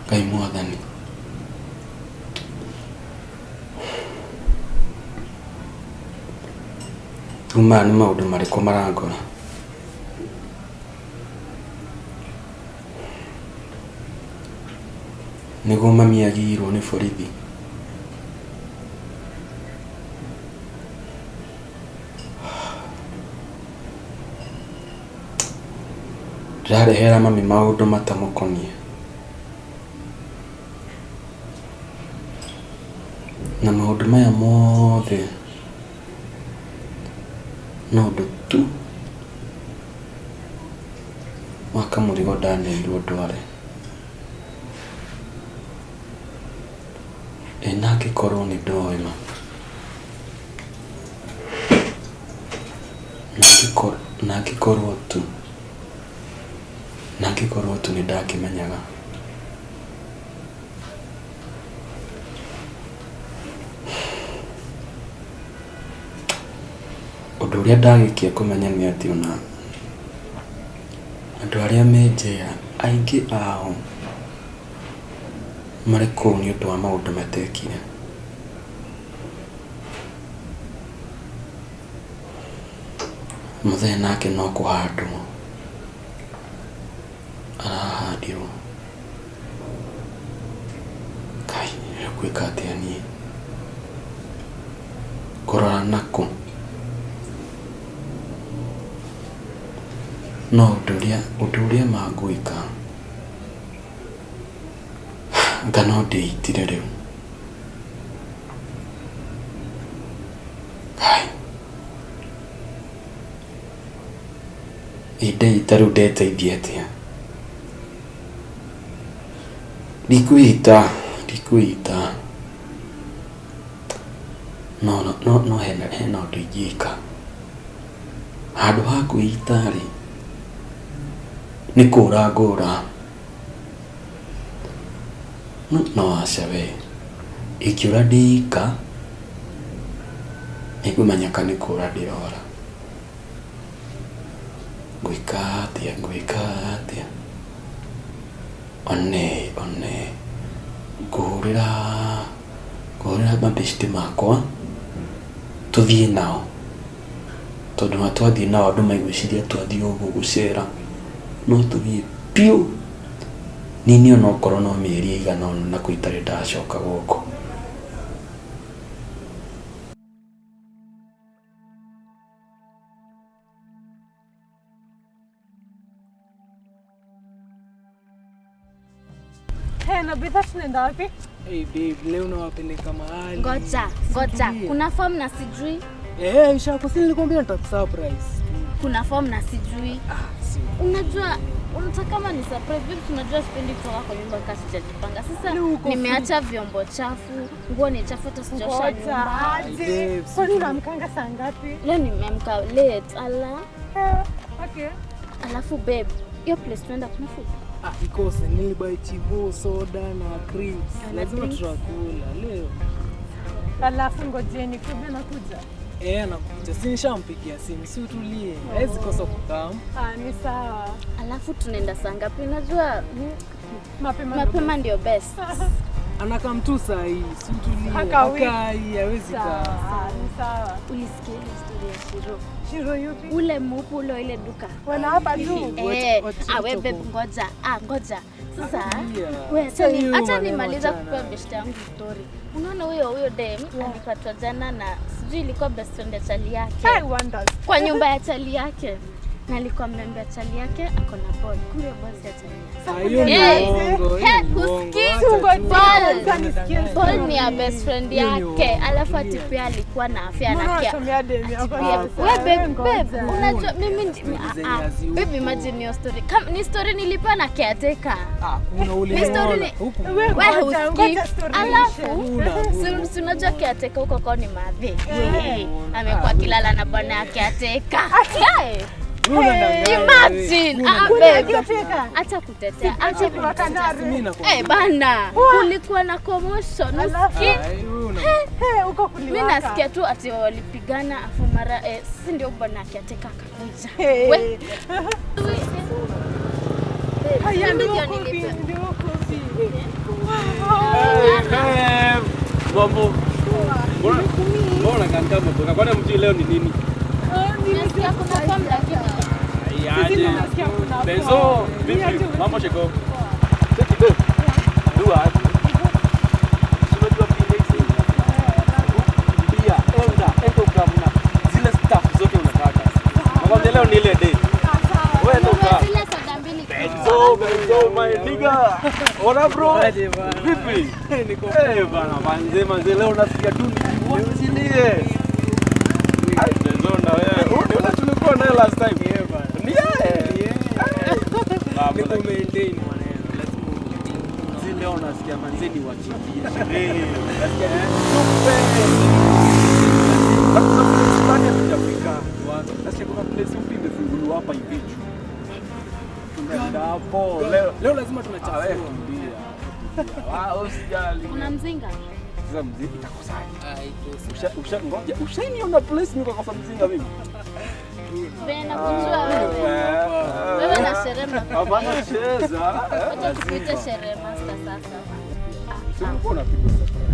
Ngai mwathani. Tuma nĩ maũndũ marĩkũ marangora? Nĩguo mami agirwo nĩ borithi. Ndĩrarehera mami maũndũ matamũkoniĩ. Na maũndũ maya mothe no ũndũ tu wa kamũrigo ndaneirwo ndware. Na angĩkorwo nĩ ndoĩ ma. Na angĩkorwo tu nĩ ndakĩmenyaga. Ũndũ ũrĩa ndagĩkia kũmenya nĩ atĩ ona andũ arĩa me njera aingĩ ao marĩ kũu nĩ ũndũ wa maũndũ matekire. Mũthee nake no kũhandwo arahandirwo. Kai gwĩka atĩa niĩ? Kũrora nakũ? No ũndũ ũrĩa magwĩka anga no ndĩitire rĩu. Kai ndeita rĩu ndeteithia atĩa? Ndikwĩita no hena ũndũ ingĩka. Handũ ha kwĩita rĩ nĩ kũũra ngũũra. No aca we, ingĩũra ndĩika nĩngũmenyeka nĩ kũũra ndĩrora. Ngwĩka atĩa? One ngũhũrĩra mabeshte makwa tũthiĩ nao, tondũ na twathiĩ nao andũ maigwĩciria twathiĩ ũguo gũcera. No tũthiĩ piũ. Nini onokorwo no mĩeri ĩigana ũna na kũitarĩ ndacoka gũkũ. Na bidhaa tunaenda wapi? Hey babe, leo nawapeleka mahali. Ngoja, kuna form na sijui. Nishakusini nilikwambia nitakusurprise. Kuna form na sijui. Unajua, unataka kama ni surprise, babe, tunajua sipendi kutoka kwa nyumba kasi sijajipanga. Sasa nimeacha vyombo chafu, nguo ni chafu hata sijosha nyumba. Kwani unamkanga saa ngapi? Leo nimeamka late, Okay. Alafu babe, hiyo place tunaenda kuna food. Ikose nilibuy chibo, soda na creams. Lazima tutakula leo. Alafu ngojeni kubwa nakuja. Nakuja. Si nishampigia simu, si utulie. Hawezi kosa kukaa. Ni sawa. Alafu tunaenda saa ngapi? Unajua mapema ndio best. Anakam tu saa hii, si utulie. Hakai, hawezi kaa. Ni sawa. Ulisikia ile story ya Shiro? Shiro yupi? Ule mupu ile duka. Wana hapa tu. We babe ngoja. Sasa acha nimaliza kupewa beshte yangu story. Unaona huyo dem alipatwa jana na sijui ilikuwa best friend ya chali yake. I wonder. Kwa nyumba ya chali yake. na alikuwa amemwambia chali yake ako na ball. Kumbe ball si chali. Hiyo ni uongo. Ball ni ya best friend yake. Alafu ati pia alikuwa na afya na kia. Wewe babe, unajua mimi baby imagine your story. Kama ni story nilipa na caretaker. Kuna ule. Ni story ni wewe husikii. Alafu si unajua caretaker huko kwa ni madhe. Amekuwa kilala na bwana yake caretaker. Imagine, acha kutetea, acha kutetea. Bana, kulikuwa na commotion, usikie? Mimi nasikia tu ati walipigana afu mara si ndio bwana akiateka akakuja. Wewe. Haya ndio kofi. Mambo. Mbona kanga mboga? Kwani mtu leo ni nini? Nimesikia kuna pombe lakini Aje. Benzo, vipi? Mambo sheko. Sheko. Dua. Unajua pile hizi. Pia enda ukamna zile stuff zote unataka. Nakwambia leo ni ile day. Wewe ndo ka. zile soda mbili. Benzo my nigga. Ona bro. Vipi? Niko bana manze leo unasikia tu niuzilie. Benzo na wewe. Ndio tulikuwa naye last time. Ni yeye. Niko maintain maneno. Lazima zile unasikia manzeni wachimbie. Nasikia nasikia kuna place upi imefunguliwa hapa hivi. Tunaenda hapo. Leo lazima tunachafua. Usijali. Kuna mzinga? Sasa mzinga itakosaje? Ngoja. Ushaniona place niko kwa mzinga mimi. Bena kujua wewe. Wewe na sherehe mnafanya. Hapana cheza. Acha tukuite sherehe master sasa. Sio unapiga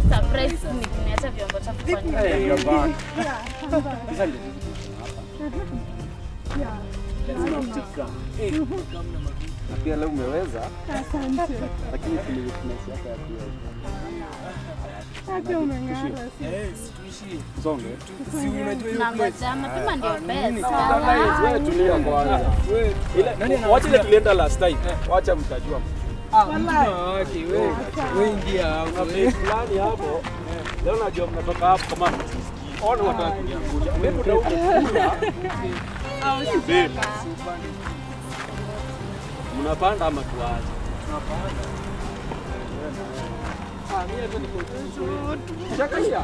surprise ni kuniacha vyombo cha kufanya. You're back. Sasa ndio. Pia leo umeweza. Asante. Lakini tunasikia hapa ya pia. Hata umeng'ara. Tuishi. Songe. Si unajua hiyo place. Na mapema ndio best. Wewe tulia kwanza. Ile wacha ile tulienda last time. Wacha mtajua. Wallahi wewe ingia hapo. Kuna place fulani hapo. Leo najua mnatoka hapo kama mtiski. Ona watu wakiniangulia. Mimi ndio kula. Bela. Mnapanda ama tuache? Tunapanda. Mimi ndio niko vizuri. Shakaia.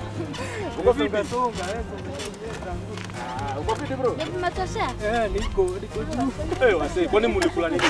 Uko vipi songa uko vipi bro? Ndio mnatoshea? Niko juu. Wase, kwani mlikula nini?